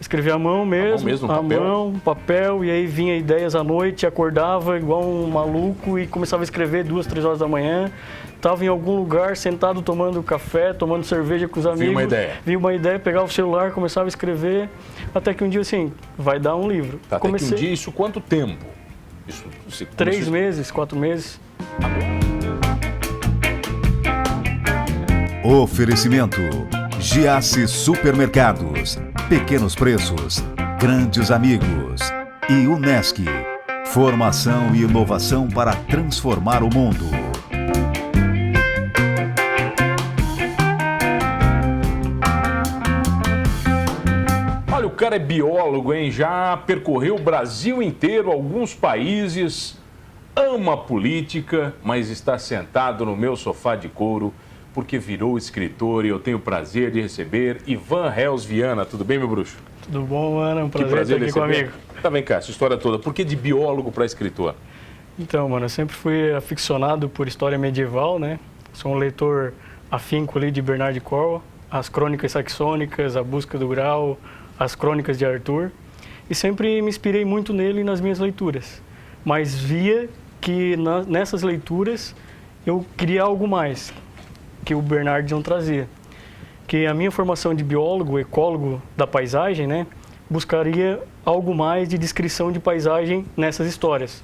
Escrevia à mão mesmo, no papel? mão, papel, e aí vinha ideias à noite, acordava igual um maluco e começava a escrever 2, 3 horas da manhã. Estava em algum lugar, sentado, tomando café, tomando cerveja com os amigos. Vinha uma ideia, pegava o celular, começava a escrever, até que um dia, assim, vai dar um livro. Tá, até que um dia, isso quanto tempo? Isso, 3 meses, 4 meses. Oferecimento: Giasse Supermercados, pequenos preços, grandes amigos. E Unesc, formação e inovação para transformar o mundo. Olha, o cara é biólogo, hein? Já percorreu o Brasil inteiro, alguns países, ama política, mas está sentado no meu sofá de couro porque virou escritor, e eu tenho o prazer de receber Ivan Reus Viana. Tudo bem, meu bruxo? Tudo bom, mano? É um prazer estar aqui comigo. Tá, vem cá, essa história toda. Por que de biólogo para escritor? Então, mano, eu sempre fui aficionado por história medieval, né? Sou um leitor afinco ali de Bernard de Cornwall, as crônicas saxônicas, a busca do Graal, as crônicas de Arthur. E sempre me inspirei muito nele nas minhas leituras. Mas via que nessas leituras eu queria algo mais que o Bernard não trazia. Que a minha formação de biólogo, ecólogo da paisagem, né, buscaria algo mais de descrição de paisagem nessas histórias.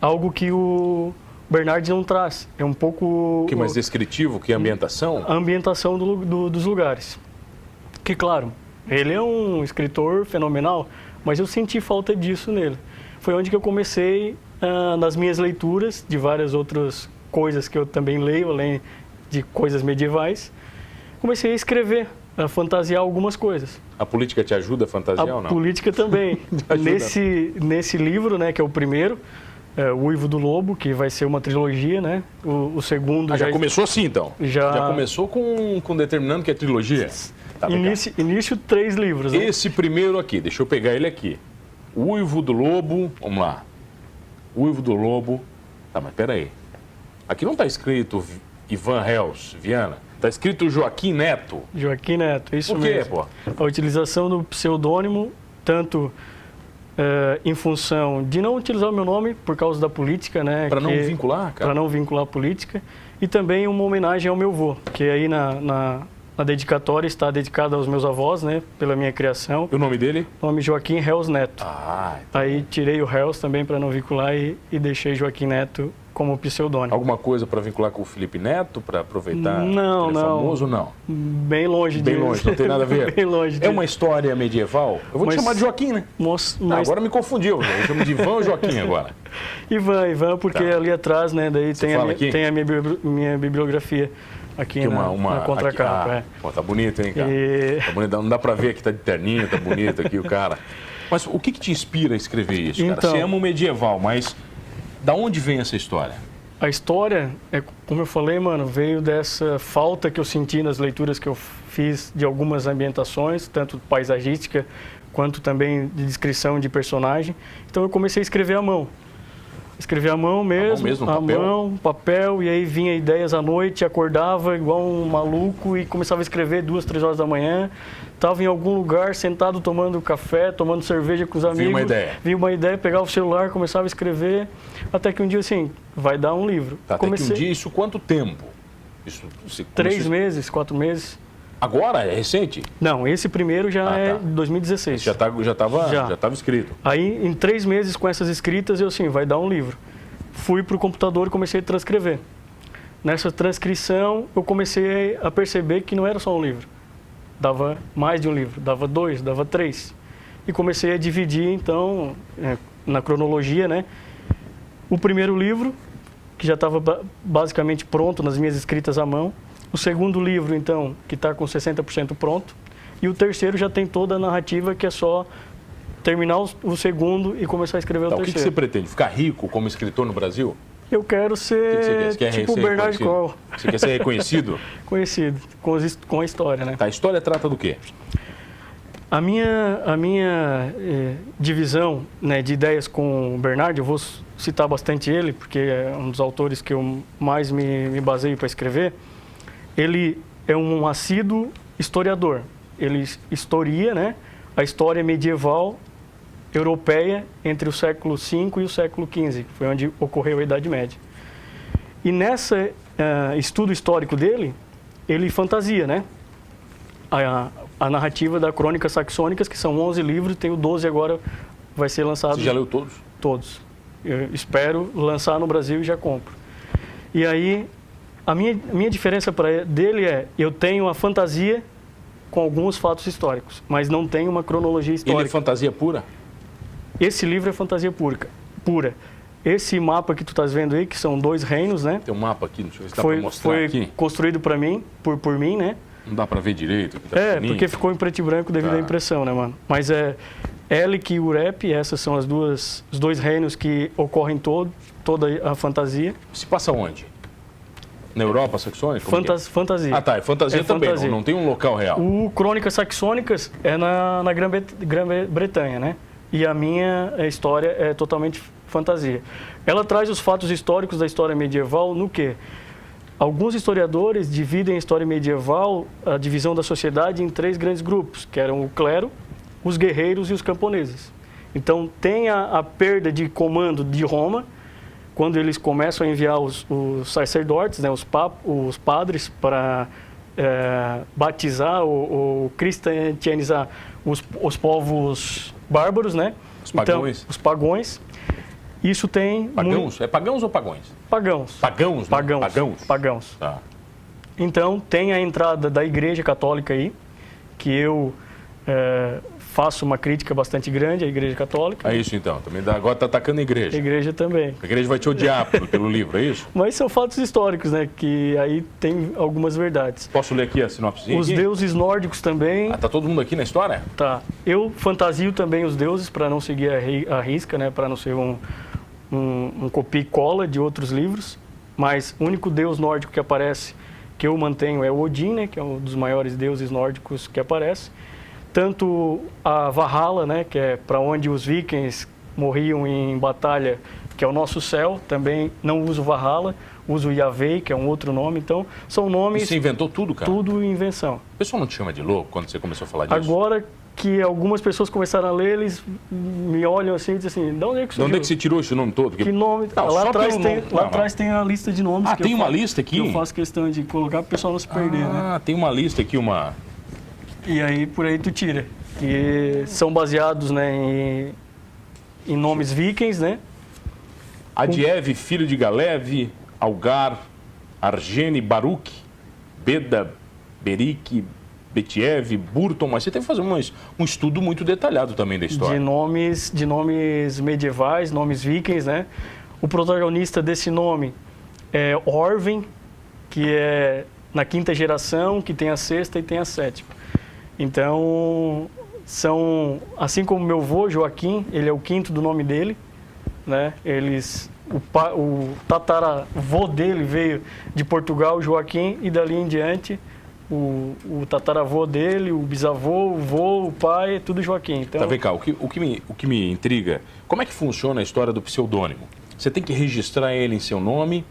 Algo que o Bernard não traz. É um pouco... Que mais descritivo, que ambientação? A ambientação dos lugares. Que, claro, ele é um escritor fenomenal, mas eu senti falta disso nele. Foi onde que eu comecei, nas minhas leituras, de várias outras coisas que eu também leio, além de coisas medievais, comecei a escrever, a fantasiar algumas coisas. A política te ajuda a fantasiar ou não? A política também. Nesse livro, né, que é o primeiro, O Uivo do Lobo, que vai ser uma trilogia, né? O segundo... já começou assim, então? Já começou com determinando que é trilogia? Tá, início 3 livros, né? Esse primeiro aqui, deixa eu pegar ele aqui. O Uivo do Lobo, vamos lá. O Uivo do Lobo... Tá, mas peraí. Aqui não está escrito Ivan Reus Viana. Está escrito Joaquim Neto. Joaquim Neto, isso mesmo. Por quê, pô? A utilização do pseudônimo, tanto em função de não utilizar o meu nome por causa da política, né? Para não vincular, cara? Para não vincular a política. E também uma homenagem ao meu avô, que aí na dedicatória está dedicada aos meus avós, né? Pela minha criação. E o nome dele? O nome Joaquim Reus Neto. Então... Aí tirei o Reus também para não vincular e deixei Joaquim Neto como pseudônimo. Alguma coisa para vincular com o Felipe Neto, para aproveitar? Não, ele é famoso ou não? Bem longe disso. Bem longe, não tem nada a ver? Bem longe É uma história medieval? Eu vou te chamar de Joaquim, né? Agora me confundiu, eu chamo de Ivan ou Joaquim agora? Ivan, porque ali atrás, né, daí tem a minha bibliografia. Aqui na contracapa. Pô, tá bonito, hein, cara? Tá bonito, não dá pra ver que tá de terninho, tá bonito aqui o cara. Mas o que te inspira a escrever isso, cara? Você ama o medieval, mas da onde vem essa história? A história, como eu falei, mano, veio dessa falta que eu senti nas leituras que eu fiz de algumas ambientações, tanto paisagística quanto também de descrição de personagem. Então eu comecei a escrever à mão. Escrevia à mão mesmo, papel, e aí vinha ideias à noite, acordava igual um maluco e começava a escrever 2, 3 horas da manhã. Estava em algum lugar, sentado, tomando café, tomando cerveja com os amigos. Vinha uma ideia, pegava o celular, começava a escrever, até que um dia, assim, vai dar um livro. Tá, até que um dia, isso quanto tempo? 3 meses, 4 meses. Agora? É recente? Não, esse primeiro já é de 2016. Já estava escrito. Aí, em 3 meses com essas escritas, eu assim, vai dar um livro. Fui para o computador e comecei a transcrever. Nessa transcrição, eu comecei a perceber que não era só um livro. Dava mais de um livro, dava 2, dava 3. E comecei a dividir, então, na cronologia, né? O primeiro livro, que já estava basicamente pronto nas minhas escritas à mão. O segundo livro, então, que está com 60% pronto. E o terceiro já tem toda a narrativa, que é só terminar o segundo e começar a escrever o terceiro. O que você pretende? Ficar rico como escritor no Brasil? Eu quero ser tipo Bernard de Cornwall. Você quer ser reconhecido? Conhecido, com a história, né? Tá, a história trata do quê? A minha divisão, né, de ideias com o Bernard, eu vou citar bastante ele, porque é um dos autores que eu mais me baseio para escrever. Ele é um assíduo historiador. Ele historia, né, a história medieval europeia entre o século V e o século XV, que foi onde ocorreu a Idade Média. E nesse estudo histórico dele, ele fantasia, né? A narrativa da Crônicas Saxônicas, que são 11 livros, tem o 12 agora, vai ser lançado. Você já leu todos? Todos. Eu espero lançar no Brasil e já compro. E aí, a minha diferença dele é, eu tenho a fantasia com alguns fatos históricos, mas não tenho uma cronologia histórica. Ele é fantasia pura? Esse livro é fantasia pura. Esse mapa que tu estás vendo aí, que são 2 reinos, né? Tem um mapa aqui, deixa eu ver se dá para mostrar aqui. Foi construído para mim, por mim, né? Não dá para ver direito. Tá porque ficou em preto e branco devido à impressão, né, mano? Mas é Elic e Urep, essas são os 2 reinos que ocorrem toda a fantasia. Se passa onde? Na Europa saxônica? Fantasia. Ah, tá. É fantasia também, fantasia. não tem um local real. O Crônicas Saxônicas é na Grã-Bretanha, né? E a minha história é totalmente fantasia. Ela traz os fatos históricos da história medieval no quê? Alguns historiadores dividem a história medieval, a divisão da sociedade, em 3 grandes grupos, que eram o clero, os guerreiros e os camponeses. Então, tem a perda de comando de Roma, quando eles começam a enviar os sacerdotes, né, os padres, para batizar ou cristianizar os povos bárbaros, né? Os pagões. Então, os pagões. Isso tem... Pagãos? É pagãos ou pagões? Pagãos. Pagãos, né? Pagãos. Pagãos. Tá. Então, tem a entrada da Igreja Católica aí, que eu faço uma crítica bastante grande à Igreja Católica. É isso então, também agora está atacando a igreja. A igreja também. A igreja vai te odiar pelo livro, é isso? Mas são fatos históricos, né? Que aí tem algumas verdades. Posso ler aqui a sinopse? Os deuses nórdicos também. Ah, tá todo mundo aqui na história? Tá. Eu fantasio também os deuses para não seguir a risca, né? Para não ser um copia e cola de outros livros. Mas o único deus nórdico que aparece, que eu mantenho, é o Odin, né? Que é um dos maiores deuses nórdicos que aparece. Tanto a Valhalla, né, que é para onde os vikings morriam em batalha, que é o nosso céu, também não uso Valhalla, uso Yahvé, que é um outro nome. Então, são nomes... E você inventou tudo, cara? Tudo invenção. O pessoal não te chama de louco quando você começou a falar disso? Agora que algumas pessoas começaram a ler, eles me olham assim e dizem assim, de onde é que surgiu? De onde é que você tirou esse nome todo? Que nome? Não, lá atrás tem a lista de nomes. Ah, tem uma lista aqui? Que eu faço questão de colocar para o pessoal não se perder, né? Ah, tem uma lista aqui, uma... E aí, por aí tu tira. Que são baseados, né, em nomes vikings, né? Adiev, filho de Galev, Algar, Argene, Baruch, Beda, Beric, Betiev, Burton, mas você tem que fazer um estudo muito detalhado também da história. De nomes medievais, nomes vikings, né? O protagonista desse nome é Orven, que é na 5ª geração, que tem a 6ª e tem a 7ª. Então, assim como meu avô, Joaquim, ele é o 5º do nome dele, né? O tataravô dele veio de Portugal, Joaquim, e dali em diante, o tataravô dele, o bisavô, o vô, o pai, é tudo Joaquim. Então... Tá, vem cá, o que me intriga, como é que funciona a história do pseudônimo? Você tem que registrar ele em seu nome?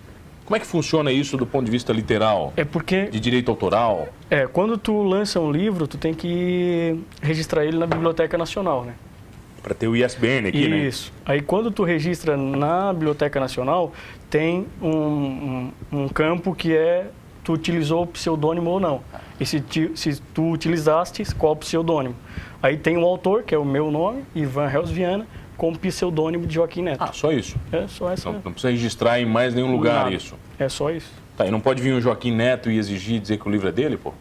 Como é que funciona isso do ponto de vista literal? É porque... De direito autoral? Quando tu lança um livro, tu tem que registrar ele na Biblioteca Nacional, né? Para ter o ISBN aqui, né? Isso. Aí quando tu registra na Biblioteca Nacional, tem um campo que tu utilizou o pseudônimo ou não. E se tu utilizaste, qual pseudônimo? Aí tem um autor, que é o meu nome, Ivan Hells Viana, com pseudônimo de Joaquim Neto. Ah, só isso? É só essa. Não precisa registrar em mais nenhum lugar. Nada. Isso? É só isso. Tá, e não pode vir o Joaquim Neto e exigir dizer que o livro é dele, pô?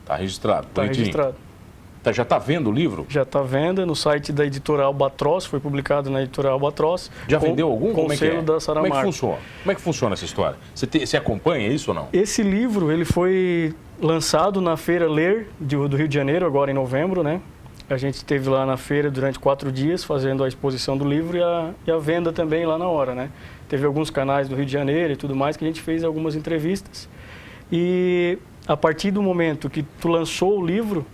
Tá registrado. Tá registrado. Tá, já tá vendo o livro? Já tá vendo no site da editora Albatroz, foi publicado na editora Albatroz. Já vendeu algum? Com o selo da Saramago. Como é que funciona? Como é que funciona essa história? Você acompanha isso ou não? Esse livro, ele foi lançado na Feira Ler do Rio de Janeiro, agora em novembro, né? A gente esteve lá na feira durante 4 dias fazendo a exposição do livro e a venda também lá na hora, né? Teve alguns canais do Rio de Janeiro e tudo mais que a gente fez algumas entrevistas. E a partir do momento que tu lançou o livro,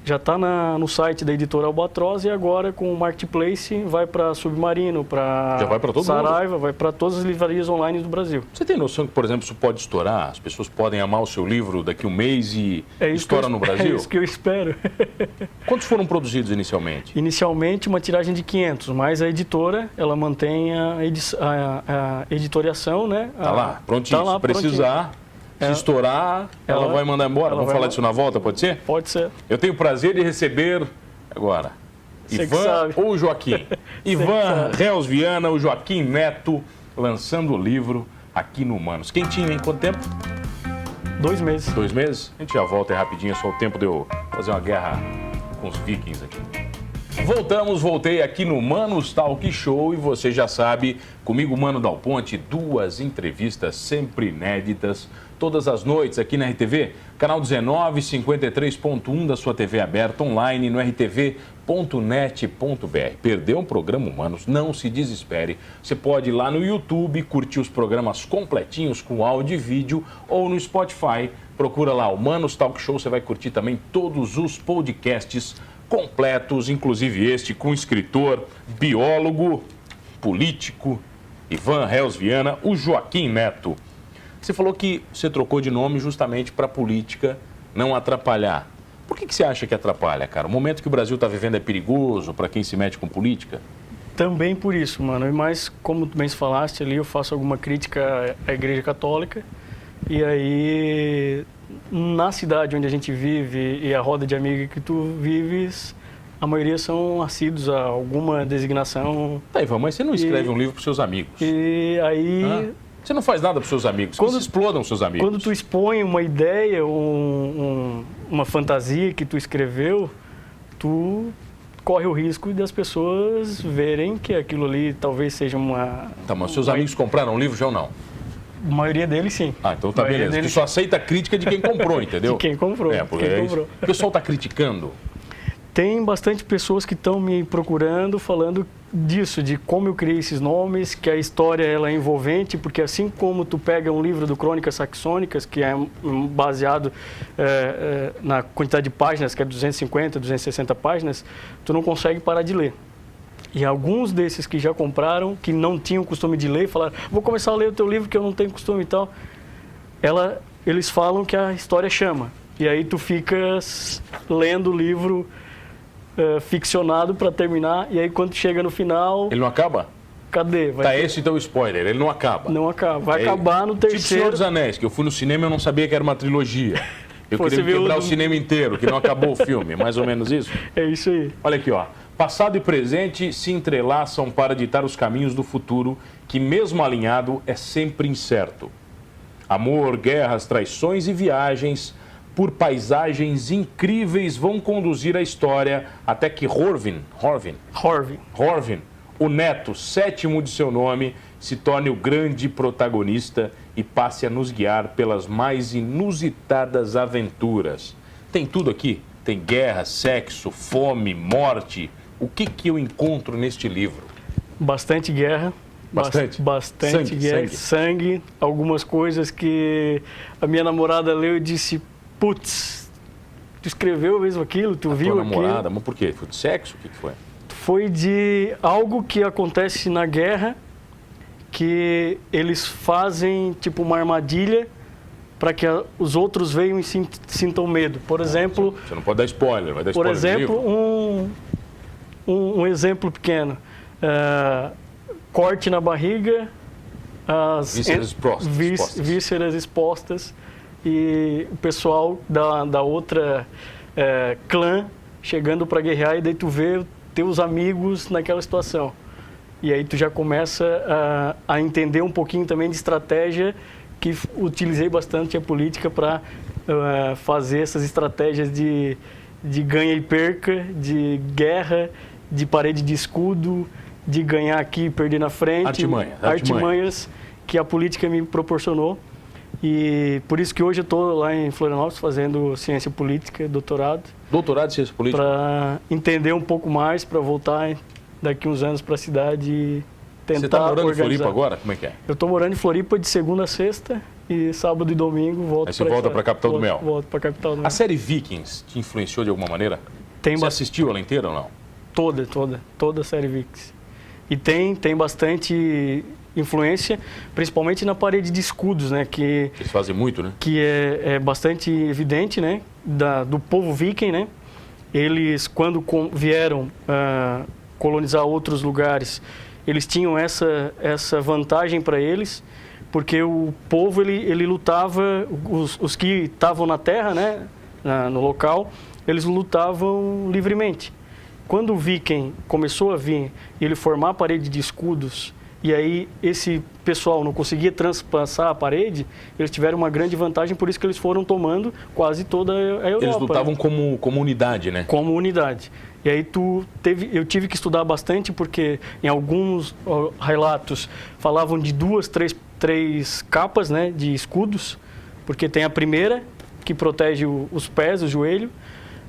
já está no site da editora Albatroz e agora com o Marketplace vai para Submarino, para Saraiva, vai para todas as livrarias online do Brasil. Você tem noção que, por exemplo, isso pode estourar? As pessoas podem amar o seu livro daqui a um mês e estoura no Brasil? É isso que eu espero. Quantos foram produzidos inicialmente? Inicialmente uma tiragem de 500, mas a editora, ela mantém a editoriação, né? Tá lá, prontinho. Tá lá, se precisar... Se estourar, ela vai mandar embora. Vamos falar disso na volta, pode ser? Pode ser. Eu tenho o prazer de receber agora Ivan ou Joaquim. Ivan Reus Viana, o Joaquim Neto, lançando o livro aqui no Humanos. Quentinho, hein? Quanto tempo? 2 meses. 2 meses? A gente já volta, é rapidinho, é só o tempo de eu fazer uma guerra com os vikings aqui. Voltei aqui no Humanos Talk Show e você já sabe, comigo, Mano Dal Ponte, 2 entrevistas sempre inéditas, todas as noites aqui na RTV, canal 19, 53.1 da sua TV aberta online no rtv.net.br. Perdeu um programa Humanos? Não se desespere. Você pode ir lá no YouTube, curtir os programas completinhos com áudio e vídeo ou no Spotify. Procura lá Humanos Talk Show, você vai curtir também todos os podcasts completos, inclusive este com o escritor, biólogo, político, Ivan Reus Viana, o Joaquim Neto. Você falou que você trocou de nome justamente para a política não atrapalhar. Por que você acha que atrapalha, cara? O momento que o Brasil está vivendo é perigoso para quem se mete com política? Também por isso, mano. Mas, como tu bem falaste ali, eu faço alguma crítica à Igreja Católica. E aí, na cidade onde a gente vive e a roda de amigos que tu vives, a maioria são assíduos a alguma designação. Tá, Ivan, mas você não escreve um livro para os seus amigos? E aí... Você não faz nada para os seus amigos, quando explodam os seus amigos. Quando tu expõe uma ideia, uma fantasia que tu escreveu, tu corre o risco das pessoas verem que aquilo ali talvez seja uma... Tá, mas seus amigos compraram o livro já ou não? A maioria deles, sim. Ah, então tá beleza. Porque só aceita a crítica de quem comprou, entendeu? De quem comprou. Porque o pessoal está criticando. Tem bastante pessoas que estão me procurando, falando disso, de como eu criei esses nomes, que a história ela é envolvente, porque assim como tu pega um livro do Crônicas Saxônicas, que é baseado na quantidade de páginas, que é 250, 260 páginas, tu não consegue parar de ler. E alguns desses que já compraram, que não tinham costume de ler, falaram, vou começar a ler o teu livro que eu não tenho costume e tal. Eles falam que a história chama. E aí tu ficas lendo o livro ficcionado para terminar, e aí quando chega no final... Ele não acaba? Cadê? Esse então o spoiler, ele não acaba. Não acaba, vai acabar no terceiro... Tipo Senhor dos Anéis, que eu fui no cinema e eu não sabia que era uma trilogia. Eu queria quebrar o cinema inteiro, que não acabou o filme, mais ou menos isso? É isso aí. Olha aqui, ó. Passado e presente se entrelaçam para ditar os caminhos do futuro, que mesmo alinhado é sempre incerto. Amor, guerras, traições e viagens... por paisagens incríveis vão conduzir a história até que Horvin, o neto, 7º de seu nome, se torne o grande protagonista e passe a nos guiar pelas mais inusitadas aventuras. Tem tudo aqui, tem guerra, sexo, fome, morte. O que eu encontro neste livro? Bastante guerra. Bastante guerra, sangue, algumas coisas que a minha namorada leu e disse... Putz, tu escreveu mesmo aquilo, tu viu aquilo. Namorada, mas por quê? Foi de sexo? O que foi? Foi de algo que acontece na guerra, que eles fazem tipo uma armadilha para que os outros venham e sintam medo. Por exemplo... Você não pode dar spoiler, vai dar spoiler. Por exemplo, um exemplo pequeno. Corte na barriga, as vísceras expostas. E o pessoal da outra clã chegando para guerrear, e daí tu vê teus amigos naquela situação. E aí tu já começa a entender um pouquinho também de estratégia, que utilizei bastante a política para fazer essas estratégias de ganha e perca, de guerra, de parede de escudo, de ganhar aqui e perder na frente. Artimanhas que a política me proporcionou. E por isso que hoje eu estou lá em Florianópolis fazendo ciência política, doutorado. Doutorado em ciência política? Para entender um pouco mais, para voltar daqui uns anos para a cidade tentar Você está morando organizar. em Floripa agora? Como é que é? Eu estou morando em Floripa de segunda a sexta e sábado e domingo volto. Aí você volta para a capital do Mel? Volto para a capital do Mel. A série Vikings te influenciou de alguma maneira? Você assistiu ela inteira ou não? Toda a série Vikings. E tem bastante influência, principalmente na parede de escudos, né? Que eles fazem muito, né? Que é bastante evidente, né? Do povo viking, né? Eles, quando vieram colonizar outros lugares, eles tinham essa vantagem para eles, porque o povo, ele lutava, os que estavam na terra, né? No local, eles lutavam livremente. Quando o viking começou a vir e ele formar a parede de escudos, e aí esse pessoal não conseguia transpassar a parede, eles tiveram uma grande vantagem, por isso que eles foram tomando quase toda a Europa. Eles lutavam, né? como unidade, né? Como unidade. E aí eu tive que estudar bastante, porque em alguns relatos falavam de 2, 3 capas, né, de escudos, porque tem a primeira, que protege os pés, o joelho,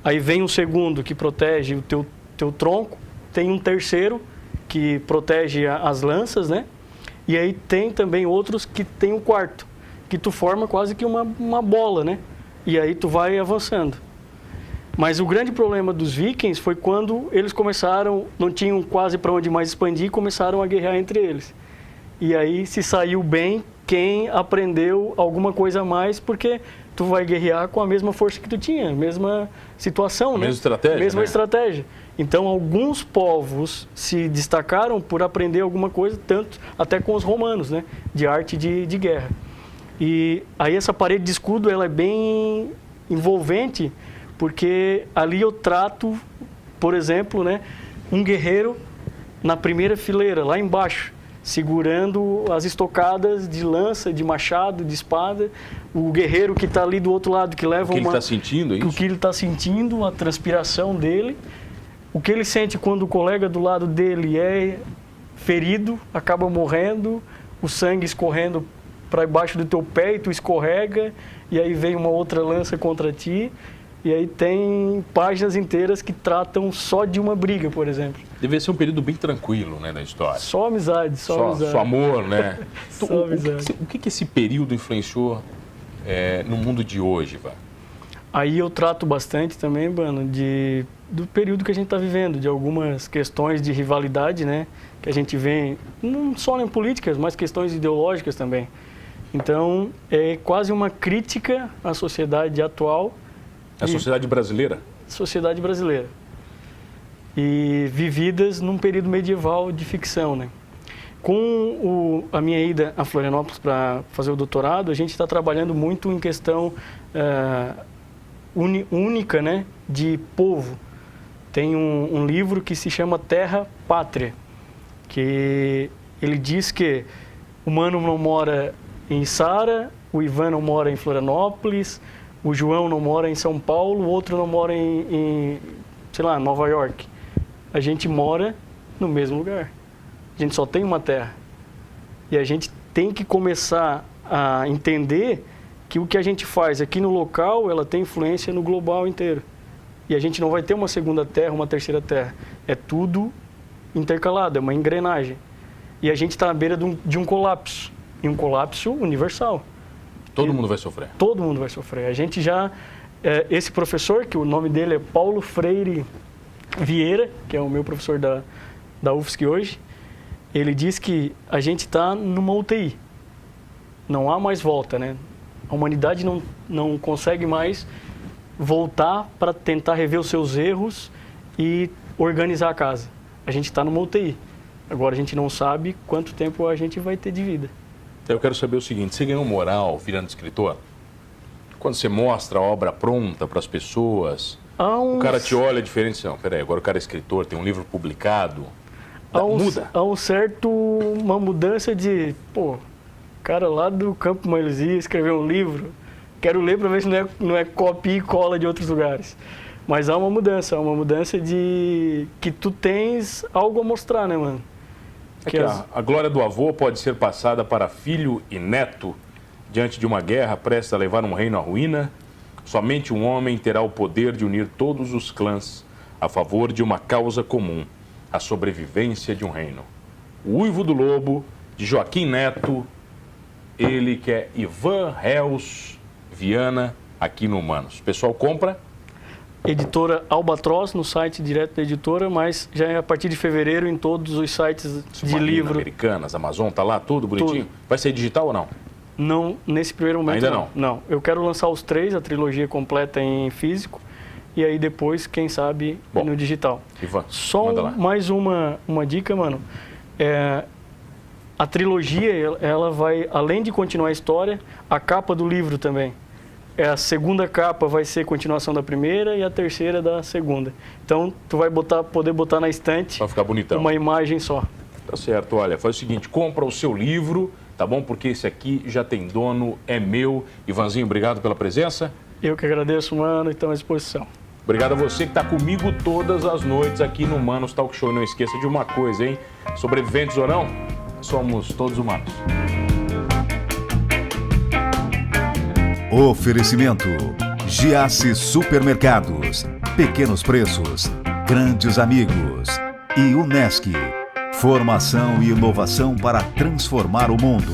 aí vem um segundo, que protege o teu tronco, tem um terceiro, que protege as lanças, né? E aí tem também outros que tem um quarto, que tu forma quase que uma bola, né? E aí tu vai avançando. Mas o grande problema dos vikings foi quando eles começaram, não tinham quase para onde mais expandir, e começaram a guerrear entre eles. E aí se saiu bem quem aprendeu alguma coisa a mais, porque tu vai guerrear com a mesma força que tu tinha, mesma situação, né? Mesma estratégia, mesma né? estratégia. Então, alguns povos se destacaram por aprender alguma coisa, tanto até com os romanos, né? De arte de guerra. E aí essa parede de escudo, ela é bem envolvente, porque ali eu trato, por exemplo, né? Um guerreiro na primeira fileira, lá embaixo, segurando as estocadas de lança, de machado, de espada. O guerreiro que está ali do outro lado, que leva o que ele está sentindo, é isso? O que ele está sentindo, a transpiração dele. O que ele sente quando o colega do lado dele é ferido, acaba morrendo, o sangue escorrendo para debaixo do teu pé e tu escorrega, e aí vem uma outra lança contra ti. E aí tem páginas inteiras que tratam só de uma briga, por exemplo. Deve ser um período bem tranquilo, né, da história. Só amizade, só amizade. Só amor, né? Só amizade. O que esse período influenciou no mundo de hoje, Vá? Aí eu trato bastante também, Bano, do período que a gente está vivendo, de algumas questões de rivalidade, né? Que a gente vê, não só em políticas, mas questões ideológicas também. Então, é quase uma crítica à sociedade atual. A sociedade brasileira? Sociedade brasileira. E vividas num período medieval de ficção, né? Com a minha ida a Florianópolis para fazer o doutorado, a gente está trabalhando muito em questão única, né, de povo. Tem um livro que se chama Terra Pátria, que ele diz que o Mano não mora em Sara, o Ivan não mora em Florianópolis, o João não mora em São Paulo, o outro não mora em sei lá, Nova York. A gente mora no mesmo lugar. A gente só tem uma terra. E a gente tem que começar a entender que o que a gente faz aqui no local, ela tem influência no global inteiro. E a gente não vai ter uma segunda terra, uma terceira terra. É tudo intercalado, é uma engrenagem. E a gente está à beira de um colapso. E um colapso universal. Todo mundo vai sofrer. Todo mundo vai sofrer. A gente já... esse professor, que o nome dele é Paulo Freire Vieira, que é o meu professor da UFSC hoje, ele diz que a gente está numa UTI. Não há mais volta, né? A humanidade não consegue mais voltar para tentar rever os seus erros e organizar a casa. A gente está numa UTI. Agora a gente não sabe quanto tempo a gente vai ter de vida. Eu quero saber o seguinte, você ganhou moral virando escritor? Quando você mostra a obra pronta para as pessoas, o cara te olha diferente, não, peraí, agora o cara é escritor, tem um livro publicado, muda. Há uma mudança de, o cara lá do Campo Mailuzia escreveu um livro, quero ler para ver se não é copia e cola de outros lugares. Mas há uma mudança de que tu tens algo a mostrar, né, mano? Aqui, a glória do avô pode ser passada para filho e neto diante de uma guerra prestes a levar um reino à ruína. Somente um homem terá o poder de unir todos os clãs a favor de uma causa comum, a sobrevivência de um reino. O Uivo do Lobo, de Joaquim Neto, ele que é Ivan Reus Viana, aqui no Humanos. O pessoal compra? Editora Albatroz, no site direto da editora, mas já é a partir de fevereiro em todos os sites de livro. Americanas, Amazon, tá lá tudo bonitinho? Tudo. Vai ser digital ou não? Não, nesse primeiro momento Ainda não? Não, eu quero lançar os 3, a trilogia completa em físico, e aí depois, quem sabe, no digital. Ivan, só manda lá. mais uma dica, mano. A trilogia, ela vai, além de continuar a história, a capa do livro também. A segunda capa vai ser continuação da primeira e a terceira da segunda. Então, tu vai poder botar na estante. Vai ficar bonitão. Uma imagem só. Tá certo, olha, faz o seguinte, compra o seu livro, tá bom? Porque esse aqui já tem dono, é meu. Ivanzinho, obrigado pela presença. Eu que agradeço, mano, e estamos à disposição. Obrigado a você que está comigo todas as noites aqui no Humanos Talk Show. E não esqueça de uma coisa, hein? Sobreviventes ou não, somos todos humanos. Oferecimento: Giasse Supermercados, pequenos preços, grandes amigos. E Unesc, formação e inovação para transformar o mundo.